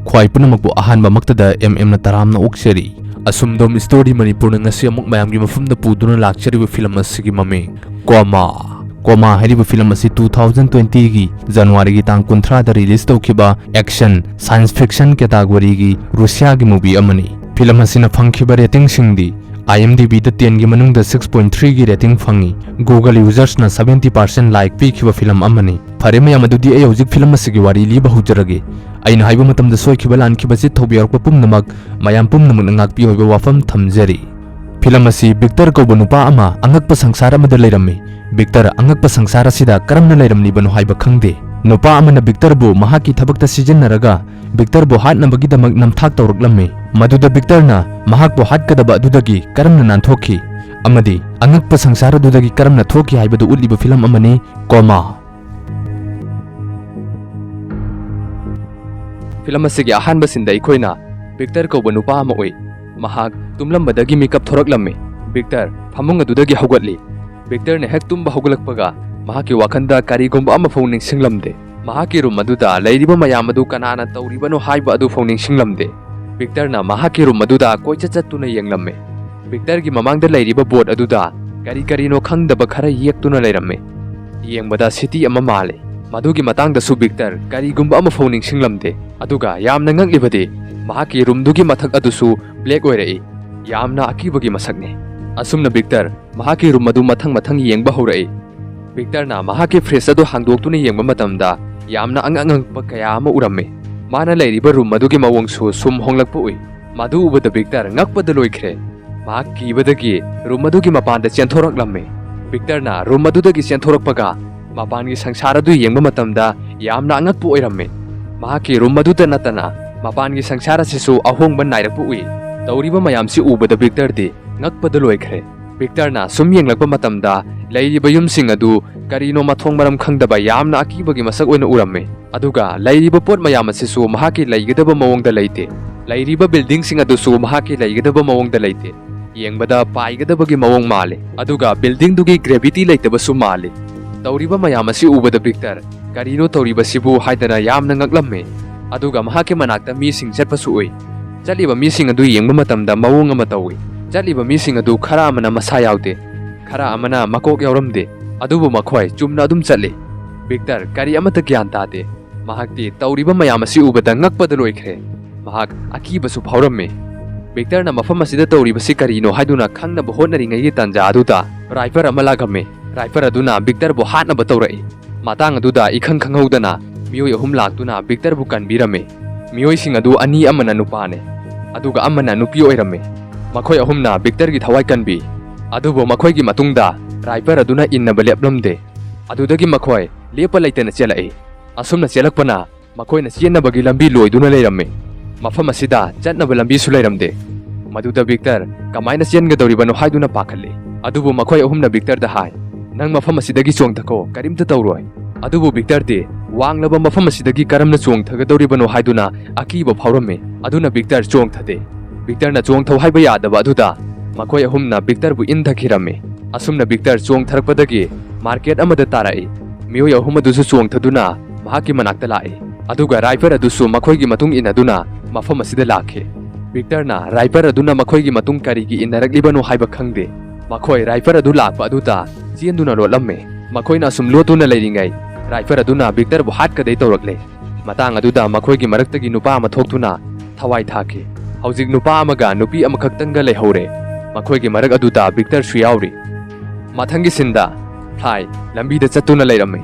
ख्वाई पुनमकपु अहानबमक्तदा MM na taramna okseri Ahsum-Dhom story Manipur na ngasi amuk mayamgi mafumda puduna lakchariba film asigi maming Coma hariba film asi 2020 gi January gi tang 30 da release tawkhiba action science fiction category gi Russia gi movie amani film asina phangkhiba rating singdi IMDb da 10 gi manungda 6.3 gi rating phangi Google users na 70% like pikhiba film amani phare mayam adudi ay hojik film asigi wari liba hujarage aina haiba matamda soikhiba lankhiba si thobiyarpa pumnamak mayam pumnamak ngakpi hoiba wafam thamjari film asi Victor ko nupa ama angakpa sangsara amada leirami Victor angakpa sangsara sida karamna leiramni banu haiba khangde nupa amana Victor bu mahaki thabakta sijinnaraga Victor bu hatnabagi damak namthak tawraklamme maduda Victor na mahak bu hatkadaba adudagi karamna nanthokhi amadi angakpa sangsara dudagi karamna thoki haibadu uliba film amani Coma film asigi ahanba sinda ikoina Victor ko nupa ama oi mahak tumlambadagi makeup thoraklamme Victor phamung adudagi haugatli Victor ne hek tumba haugalakpaga mahaki wakhanda karigomba ama phawning singlamde mahaki room aduda leiriba mayam adu kanana tawribano haiba adu phawning singlamde Victor na mahaki room aduda koicha chattuna yenglamme Victor gi mamangda leiriba board aduda kari no khangdaba khara yektuna leiramme yengbada city ama male madugi matangda su Victor karigomba ama phawning singlamde aduga yamna ngaklibade mahaki room dugi mathak adusu black oirai yamna akibagi masakne asumna Victor mahaki room adu mathang yengba horai Victor na mahaki fresh adu hangdoktuna yengba matamda yamna angangpa kaya ama uramme mana leiriba room adugi mawongsu sum honglakpa ui madu ubada Victor ngakpada loikhre mahaki badagi room adugi mapanda chenthoraklamme Victor na room adudagi chenthorakpaga mapangi sangsara du yengba matamda yamna angakpa oiramme mahaki room aduda natana mapangi sangsara sisu ahongba nairakpa ui tawriba mayamsi ubada Victor di ngakpada loikhre Victor na sum yenglakpa matamda leiriba yumsing adu karino mathong maram khangdaba yamna akibagi masak oina uramme aduga leiriba pot mayam asisu mahaki leigadaba mawongda leite leiriba building sing adu su mahaki leigadaba mawongda leite yengbada paigadabagi mawong male aduga building dugi gravity leitaba su male tawriba mayam asi ubada Victor karino tawriba sibu haidana yamna ngaklamme aduga mahaki manakta mi sing chatpasu oi chaliba mi sing adu yengba matamda mawong ama tawi chaliba mi sing adu khara amana masa yaude khara amana makok yauramde adubu makhoi chumna adum chale Victor kari amata gyan tade mahakti tawriba mayam asi ubada ngakpada loikhre mahak akiba su phawramme Victor na mafam asida tawriba si karino haiduna khangna bo honari ngai tanja aduda rifle amala game rifle aduna Victor bo hatna ba tawrai matang aduda ikhang khanghaudana miyoi ahum laktuna Victor bu kanbirame miyoi sing adu ani amana nupane aduga amana nupi oirame makhoi ahumna Victor gi thawai kanbi adubo makhoi gi matungda rifle aduna innaba leplamde adudagi makhoi lepa leitena chelai asumna chelakpana makhoi na chenabagi lambi loiduna leiramme mafam asida chatnaba lambi su leiramde maduda Victor kamaina chenga dawribano haiduna pakhalle adubo makhoi ahumna Victor da hai nang mafam asidagi chongthako karimta tawroi adubo Victor de wanglaba mafam asidagi karamna chongthaga dawribano haiduna akiba phawramme aduna Victor chongthade Victor na chong thau haiba yadaba aduda makhoi ahumna Victor bu indhakhiramme asumna Victor chong tharakpadagi market amada tarai miyoi ahum adusu chong thaduna mahaki manakta lai aduga rifle adusu makhoi gi matung inaduna mafam asida lakhe Victor na rifle aduna makhoi gi matung kari gi inaraklibano haiba khangde makhoi rifle adu lakpa aduta chienduna lotlamme makhoi na sum lotuna leiringai rifle aduna Victor bu hat kadai tawrakle matang aduda makhoi gi maraktagi nupa ama thoktuna thawai thake hojik nupa amaga nupi amakhaktanga leihore makhoi gi marak aduda Victor su yauri mathangi sinda fly lambi da chattuna leiramme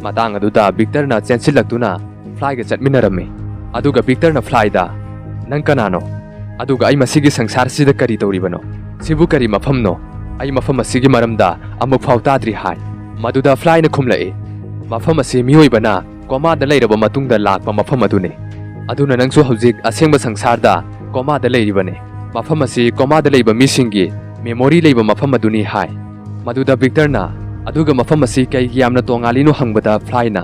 matang aduda Victor na chensilaktuna fly ga chatminaramme aduga Victor na fly da nang kanano aduga ai masigi sangsar sida kari tawribano sibu kari mafamno ai mafam asigi maramda amuk phau tadri hai maduda fly na khumlae mafam ase miyoi bana Coma da leiraba matungda lakpa mafam adune aduna nangsu hojik asengba sangsarda Coma da leiribane mafam ase Coma da leiba misingi memory leiba mafam aduni hai maduda Victor na aduga mafam ase kai yamna tongalino hangbada fly na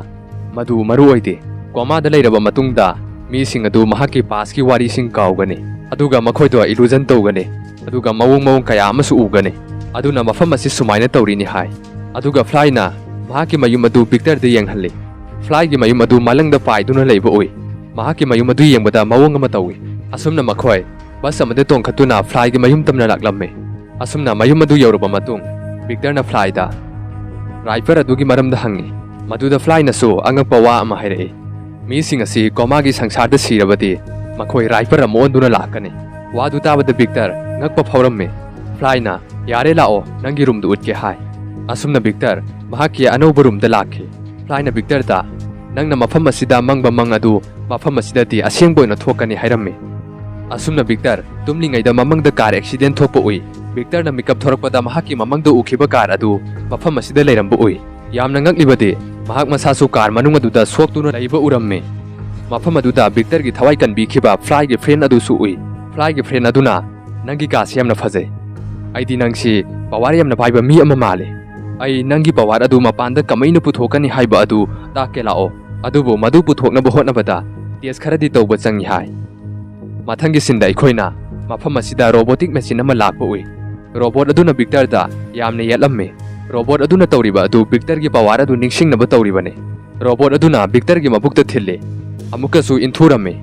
madu maru oide Coma da leiraba matungda mi sing adu mahaki pass ki wari sing kaugane aduga makhoi do illusion tawgane aduga mawong kaya amasu ugane aduna mafam ase sumaina tawrini hai aduga fly na mahaki mayum adu Victor de yenghalle fly gi mayum adu malang da pai duna leiba oi mahaki mayum adu yengbada mawong ama tawi asumna makhoi bus amade tongkhatuna fly gi mayum tamna laklamme asumna mayum adu yawraba matung Victor na fly da Riper adugi maramda hangi maduda fly na so angakpa wa ama haire mi sing asi Coma gi sangsar da sirabadi makhoi Riper amon duna lakani wa du tabada Victor ngakpa phawramme fly na yare lao nangi room du utke hai asumna Victor mahaki anoba room da lakhi fly na Victor da nangna mafam asida mangba mangadu mafam asida ti asengbo na thokani hairamme asumna Victor tumlingai da mamangda car accident thokpa ui Victor na makeup thorakpada mahaki mamangda ukhiba car adu mafam asida leirambu ui yamna ngaklibade mahak masasu car manung aduda soktuna laiba uramme mafam aduda Victor gi thawai kan bikhiba fly gi friend adu su ui fly gi friend aduna nangi ka siamna phajai aidi nangsi pawar yamna paiba mi ama male ai nangi pawar adu mapanda kamaina puthokani haiba adu take lao adubu madu puthokna bo hotna bada tes kharadi tawba changi hai mathangi sinda ikhoina mafam asida robotic machine ama lakpa ui robot aduna Victor da yamna yelamme robot aduna tawriba adu Victor gi pawar adu ningsing na ba tawribane robot aduna Victor gi mabukta thille amuka su inthurame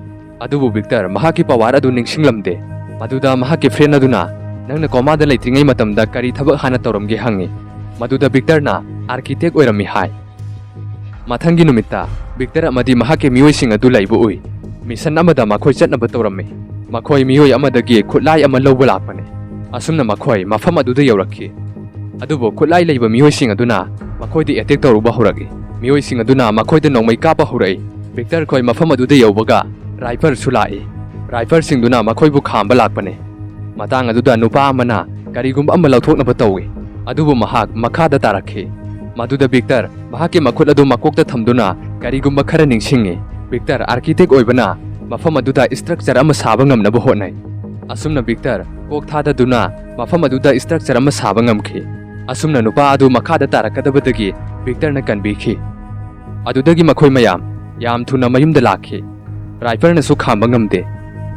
adubu Victor mahaki pawar adu ningsing lamde maduda mahaki friend aduna nangna Coma da leitringai matamda kari thabak hana tawramge hangi maduda Victor na architect oirami hai mathangi numitta Victor amadi mahaki miyoi sing adu laibu ui mission amada makhoi chatnaba tawramme makhoi miyoi amadagi khutlai ama lawba lakpane asumna makhoi mafam aduda yawrakhi adubo khutlai leiba miyoi sing aduna makhoi di attack tawruba horagi miyoi sing aduna makhoi da nongmai kapa horai Victor khoi mafam aduda yawbaga rifle sulai rifle sing duna makhoi bu khamba lakpane matang aduda nupa amana karigum amma lawthoknaba tawi adubu mahak makhada tarakhi maduda Victor mahaki makhut adu makokta thamduna karigum khara ningsingi Victor architect oibana mafam aduda structure ama saba ngamnaba hotnai asumna Victor kok thada duna mafam aduda structure ama saba ngamkhi asumna nupa adu makhada tarakadabadagi Victor na kanbikhi adudagi makhoi mayam yam thuna mayumda lakhi rifle na su khamba ngamde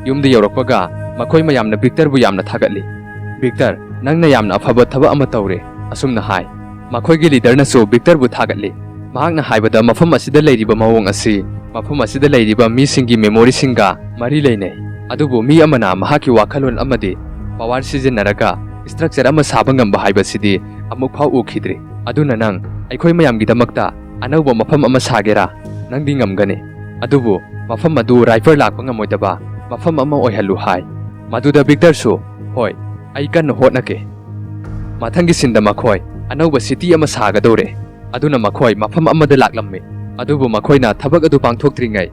yumda yawrakpaga makhoi mayamna Victor bu yamna thagatli Victor nangna yamna afaba thaba ama tawre asumna hai makhoi gi leader na su Victor bu thagatli mahakna haibada mafam asida leiriba mawong asi mafam asida leiriba mi singi memory singa mari leinai adubu mi amana mahaki wakhalon amade power sizinaraga structure ama saba ngamba haibasidi amuk phau ukhidre aduna nang aikhoi mayam gi damakta anauba mafam ama sagera nangdi ngamgane adubu mafam adu rifle lakpa ngamoidaba mafam ama oihalu hai maduda Victor su hoi ai kan hotnake mathangi sinda makhoi anauba city ama sagadore aduna makhoi mafam amada laklamme adubu makhoina thabak adu pangthoktrigai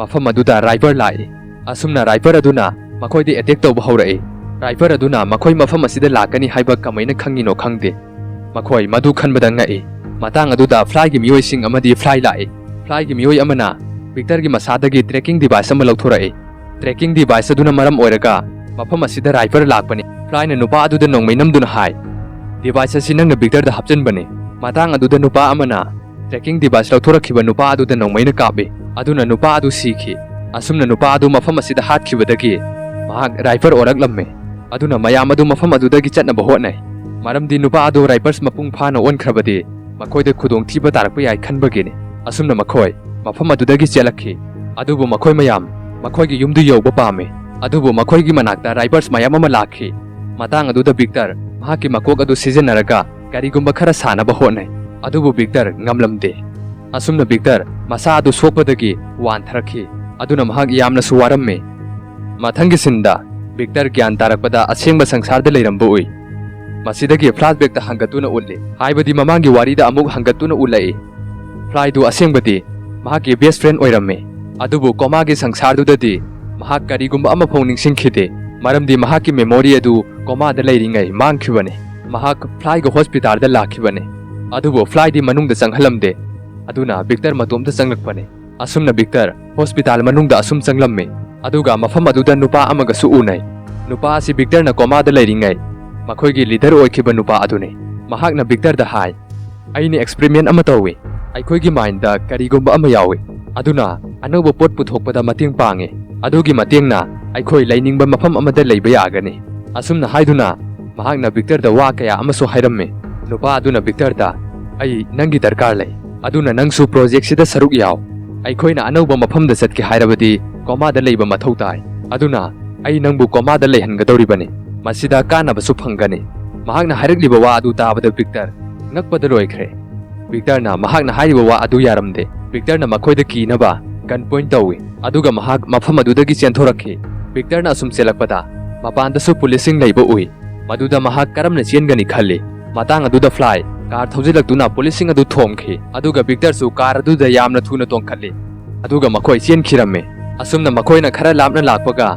mafam aduda rifle lai asumna rifle aduna makhoi di attack tawba haurai rifle aduna makhoi mafam asida lakani haiba kamaina khangino khangde makhoi madu khanbada ngai matang aduda fly gi miyoi sing amadi fly lai fly gi miyoi amana Victor gi masadagi tracking device ama lawthorai tracking device aduna maram oiraga mafam asida rifle lakpani fly na nupa aduda nongmai namduna hai device asi nangna Victor da hapchanbane matang aduda nupa amana tracking device lawthorakhiba nupa aduda nongmai na kabe aduna nupa adu sikhi asumna nupa adu mafam asida hathkhibadagi mahak rifle oraklamme aduna mayam adu mafam adudagi chatnaba hotnai maramdi nupa adu rifles mapung phana onkhrabadi makhoi khudong thiba tarakpa yai khanbagene asumna makhoi mafam adudagi chelakhi adubu makhoi mayam makhoi gi yumdu yawba pame adubu makhoi gi manakta rifles mayam ama lakhi matang aduda Victor mahaki makok adu sizinaraga karigumba khara sanaba hotnai adubu Victor ngamlamde asumna Victor masa adu sokpadagi wan tharakhi aduna mahak yamna suwaramme mathangi sinda Victor gyan tarakpada asengba sangsarda leirambu ui masidagi flashback ta hangatuna ulli haibadi mamangi warida amuk hangatuna ulai fly du asengbadi mahaki best friend oiramme adubu Coma gi sangsardu dadi mahak karigumba ama phongning singkhide maramdi mahaki memory adu Coma da leiringai mangkhibane mahak fly go hospital da lakhibane adubu fly di manung da changhalamde aduna Victor matomda changlakpane asumna Victor hospital manung da asum changlamme aduga mafam aduda nupa amaga su unai nupa asi Victor na Coma da leiringai makhoi gi leader oikhiba nupa adune mahak na Victor da hai aini experiment ama tawi aikhoi gi mind da karigumba ama yawi aduna anoba pot puthokpada mating pange adugi matingna aikhoi lainingba mafam amada leiba yagani asumna haiduna mahak na Victor da wa kaya ama so hairamme nupa aduna Victor da ai nangi darkar lei aduna nangsu project sida saruk yaw ꯑꯩꯈꯣꯏꯅ ꯑꯅꯧꯕ ꯃꯐꯝꯗ ꯆꯠꯀꯦ ꯍꯥꯏꯔꯕꯗꯤ ꯀꯣꯃꯥꯗ ꯂꯩꯕ ꯃꯊꯧ ꯇꯥꯏ ꯑꯗꯨꯅ ꯑꯩ ꯅꯪꯕꯨ ꯀꯣꯃꯥꯗ ꯂꯩꯍꯟꯒꯗꯧꯔꯤꯕꯅꯤ ꯃꯁꯤꯗ ꯀꯥꯟꯅꯕꯁꯨ ꯐꯪꯒꯅꯤ ꯃꯍꯥꯛꯅ ꯍꯥꯏꯔꯛꯂꯤꯕ ꯋꯥ ꯑꯗꯨ ꯇꯥꯕꯗ ꯕꯤꯛꯇꯔ ꯉꯛꯄꯗ ꯂꯣꯏꯈ꯭ꯔꯦ ꯕꯤꯛꯇꯔꯅ ꯃꯍꯥꯛꯅ ꯍꯥꯏꯔꯤꯕ ꯋꯥ ꯑꯗꯨ ꯌꯥꯔꯝꯗꯦ ꯕꯤꯛꯇꯔꯅ ꯃꯈꯣꯏꯗ ꯀꯤꯅꯕ ꯒꯟ ꯄꯣꯏꯟꯠ ꯇꯧꯏ ꯑꯗꯨꯒ ꯃꯍꯥꯛ ꯃꯐꯝ ꯑꯗꯨꯗꯒꯤ ꯆꯦꯟꯊꯣꯔꯛꯈꯤ ꯕꯤꯛꯇꯔꯅ ꯑꯁꯨꯝ ꯆꯦꯜꯂꯛꯄꯗ ꯃꯄꯥꯟꯗꯁꯨ ꯄꯨꯂꯤꯁꯁꯤꯡ ꯂꯩꯕ ꯎꯏ ꯃꯗꯨꯗ ꯃꯍꯥꯛ ꯀꯔꯝꯅ ꯆꯦꯟꯒꯅꯤ ꯈꯜꯂꯤ ꯃꯇꯥꯡ ꯑꯗꯨꯗ ꯐ꯭ꯂꯥꯏ ꯀꯥꯔ ꯊꯧꯖꯤꯜꯂꯛꯇꯨꯅ ꯄꯨꯂꯤꯁꯁꯤꯡ ꯑꯗꯨ ꯊꯣꯝꯈꯤ ꯑꯗꯨꯒ ꯕꯤꯛꯇꯔꯁꯨ ꯀꯥꯔ ꯑꯗꯨꯗ ꯌꯥꯝꯅ ꯊꯨꯅ ꯇꯣꯡꯈꯠꯂꯤ ꯑꯗꯨꯒ ꯃꯈꯣꯏ ꯆꯦꯟꯈꯤꯔꯝꯃꯤ ꯑꯁꯨꯝꯅ ꯃꯈꯣꯏꯅ ꯈꯔ ꯂꯥꯞꯅ ꯂꯥꯛꯄꯒ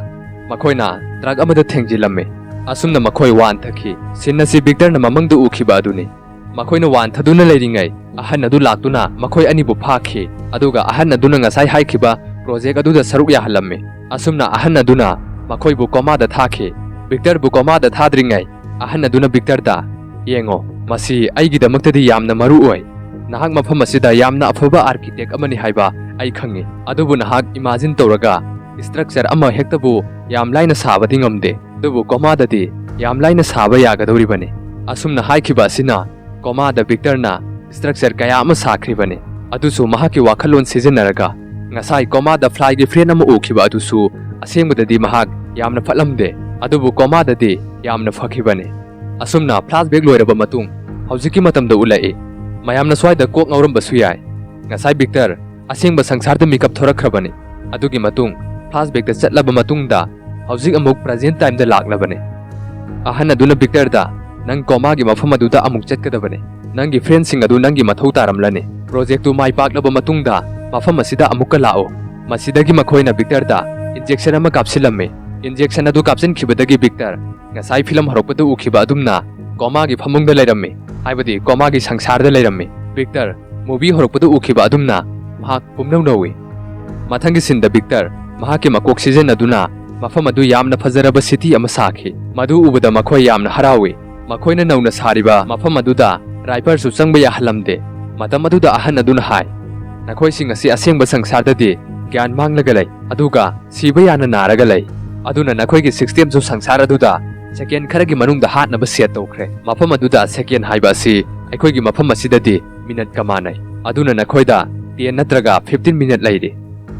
ꯃꯈꯣꯏꯅ ꯇ꯭ꯔꯛ ꯑꯃꯗ ꯊꯦꯡꯖꯤꯜꯂꯝꯃꯤ ꯑꯁꯨꯝꯅ ꯃꯈꯣꯏ ꯋꯥꯟꯊꯈꯤ ꯁꯤꯟ ꯑꯁꯤ ꯕꯤꯛꯇꯔꯅ ꯃꯃꯪꯗ ꯎꯈꯤꯕ ꯑꯗꯨꯅꯤ ꯃꯈꯣꯏꯅ ꯋꯥꯟꯊꯗꯨꯅ ꯂꯩꯔꯤꯉꯩ ꯑꯍꯟ ꯑꯗꯨ ꯂꯥꯛꯇꯨꯅ ꯃꯈꯣꯏ ꯑꯅꯤꯕꯨ ꯐꯥꯈꯤ ꯑꯗꯨꯒ ꯑꯍꯟ ꯑꯗꯨꯅ ꯉꯁꯥꯏ ꯍꯥꯏꯈꯤꯕ ꯄ꯭ꯔꯣꯖꯦꯛ ꯑꯗꯨꯗ ꯁꯔꯨꯛ ꯌꯥꯍꯜꯂꯝꯃꯤ ꯑꯁꯨꯝꯅ ꯑꯍꯟ ꯑꯗꯨꯅ ꯃꯈꯣꯏꯕꯨ ꯀꯣꯃꯥꯗ ꯊꯥꯈꯤ ꯕꯤꯛꯇꯔꯕꯨ ꯀꯣꯃꯥꯗ ꯊꯥꯗ꯭ꯔꯤꯉꯩ ꯑꯍꯟ ꯑꯗꯨꯅ ꯕꯤꯛꯇꯔꯗ ꯌꯦꯡꯉꯣ ꯃꯁꯤ ꯑꯩꯒꯤꯗꯃꯛꯇꯗꯤ ꯌꯥꯝꯅ ꯃꯔꯨ ꯑꯣꯏ ꯅꯍꯥꯛ ꯃꯐꯝ ꯑꯁꯤꯗ ꯌꯥꯝꯅ ꯑꯐꯕ ꯑꯥꯔꯀꯤꯇꯦꯛ ꯑꯃꯅꯤ ꯍꯥꯏꯕ ꯑꯩ ꯈꯪꯉꯤ ꯑꯗꯨꯕꯨ ꯅꯍꯥꯛ ꯏꯃꯥꯖꯤꯟ ꯇꯧꯔꯒ ꯁ꯭ꯇ꯭ꯔꯛꯆꯔ ꯑꯃ ꯍꯦꯛꯇꯕꯨ ꯌꯥꯝ ꯂꯥꯏꯅ ꯁꯥꯕꯗꯤ ꯉꯝꯗꯦ ꯑꯗꯨꯕు ꯀꯣꯃꯥꯗꯗꯤ ꯌꯥꯝ ಲಾಯ್ನ ಸಾಬ ಯಾಗದೌರಿಬನೆ ಅಸುಮ್ನ ಹಾಕಿಬ ಅಸಿನ ಕೊಮಾದ ಬಿಕ್ಟರ್ನ ಸ್ಟ್ರಕ್ಚರ್ ಕಯಾ ಅಮ ಸಾಖ್ರಿಬನೆ ಅದುಸು ಮಹಾಕಿ ವಾಖಲೋನ್ ಸಿಜಿನ್ನರಗ ngasai komada fly gi friend ama ukhiba adusu asengmadadi mahak yamna phatlamde adubu komadadi yamna fakhibane asumna flashback loiraba matung haujiki matamda ulai mayamna swaida kok ngauram basu yai ngasai Victor asengba sangsarda makeup thorakrabane adugi matung flashback da chatlaba matungda haujik amuk present time da laklabane ahana duna Victor da nang koma gi mafam aduda amuk chatkadabane nangi friend sing adu nangi mathau taramlane project tu mai paklaba matungda mafam asida amukka lao masidagi makhoina Victor da injection ama kapsilamme injection adu kapsin khibadagi Victor ngasai film haropadu ukhiba adumna koma gi phamungda leiramme haibadi koma gi sangsarda leiramme Victor movie haropadu ukhiba adumna mahak pumnau nawi mathangi sinda Victor mahaki makok season aduna mafam adu yamna fajaraba city ama sakhi madu ubada makhoi yamna harawi makhoina nauna sariba mafam aduda raiper su changba ya halamde matam aduda ahan aduna hai nakhoi sing asi asengba sangsarda di gyan manglaga lei aduga siba yana naraga lei aduna nakhoi gi 16 ju sangsar aduda second kharagi manungda hatnaba set tokre mafam aduda second haiba asi akhoi gi mafam asida di minute kamanai aduna nakhoi da 10 natraga 15 minute leide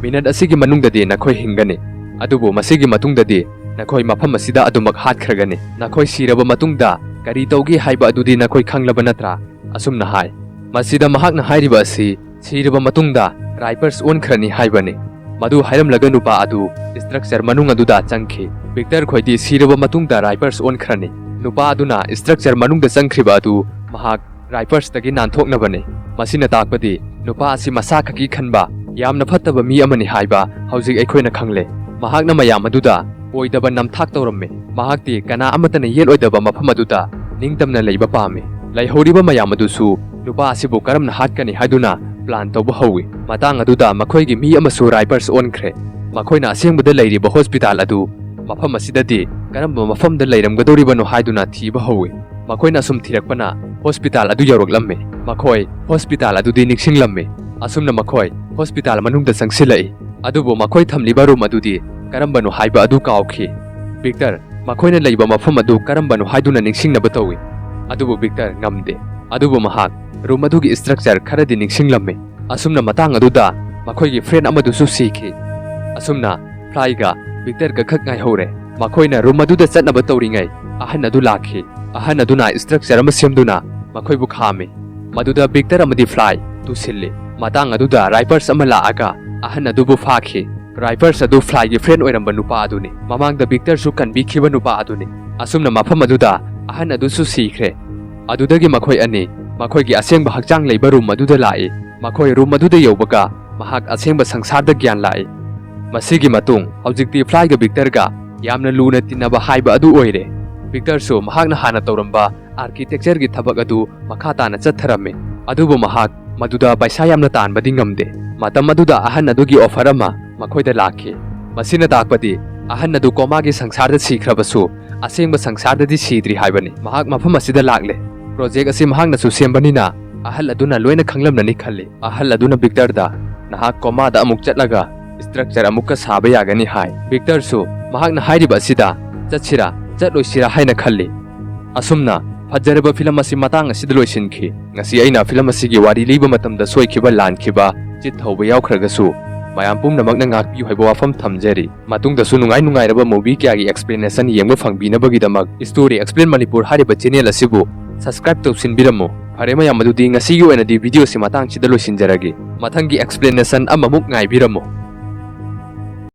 minute asigi manungda di nakhoi hingani adubu masigi matungda di nakhoi mafam asida adumak hat khragani nakhoi siraba matungda kari taugi haiba adudi nakhoi khanglaba natra asumna hai masida mahakna hairiba asi siraba matungda raipers on khrani haibani madu hairam laga nupa adu structure manung aduda changkhi Victor khoidi siraba matungda raipers on khrani nupa aduna structure manungda changkhriba adu mahak raipers tagi nanthokna bane masina takpadi nupa asi masa khaki khanba yamna phattaba mi amani haiba haujik aikhoina khangle mahakna mayam aduda oidaba namthak tawramme mahakti kana amatana yel oidaba mafam aduda ningtamna leiba pame laihoriba mayam adusu nupa asibu karamna hatkani haiduna plan tawba hawi matang aduda makhoigi mi amasu raipers onkhre makhoina asengbuda leiriba hospital adu mafam asidadi karamba mafamda leiramgadoribano haiduna thiba hawi makhoina asum thirakpana hospital adu yawroklamme makhoi hospital adudi niksinglamme asumna makhoi hospital manungda changsilai adubu makhoi thamliba room adudi karambano haiba adu kaukhi Victor makhoina leiba mafam adu karambano haiduna ningsingnaba tawi adubu Victor ngamde adubu mahak room adugi structure kharadi ningsinglamme asumna matang aduda makhoigi friend amadusu sikhi asumna flyga Victor ga khak ngai hore makhoina room aduda chatnaba tawringai ahan adu lakhi ahan aduna structure ama semduna makhoibu khame maduda Victor amadi fly tu silli matang aduda raipers ama laaga ahan adubu fakhi raipers adu fly gi friend oiramba nupa aduni mamangda Victor su kanbi khiba nupa aduni asumna mafam aduda ahan adu su sikhre adudagi makhoi ani makhoi gi asengba hakchang leiba room aduda lai makhoi room aduda yobaga mahak asengba sangsarda gyan lai masigi matung objecti fly ga Victor ga yamna luna tinaba haiba adu oire Victor su mahakna hana tawramba architecture gi thabak adu makhata na chatharamme adubu mahak maduda paisa yamna tanbadi ngamde matam aduda ahan adugi offer ama makhoida lakhi masina takpadi ahan adu koma gi sangsarda sikhrabasu asengba sangsarda di sidri haibani mahak mafam asida lakle project asi mahakna su sembanina ahal aduna loina khanglamnani khalli ahal aduna Victor da nahak koma da amuk chatlaga structure amukka saba yagani hai Victor su mahakna hairiba asida chatsira chatloisira haina khalli asumna fajaraba film asi matang asida loisinki ngasi aina film asi gi wari liba matamda soikhiba lankhiba chit thauba yaukhragasu mayam pumnamakna ngakpiyu haiba wafam thamjari matungdasu nungai-nungairaba movie kyagi explanation yengba fangbinabagidamak Story Explain Manipur hariba channel asibu subscribe tausinbiramo fare mayam madudi ngasigi oinadi video si matang chida loisinjarage mathangi explanation amamuk ngaibiramo.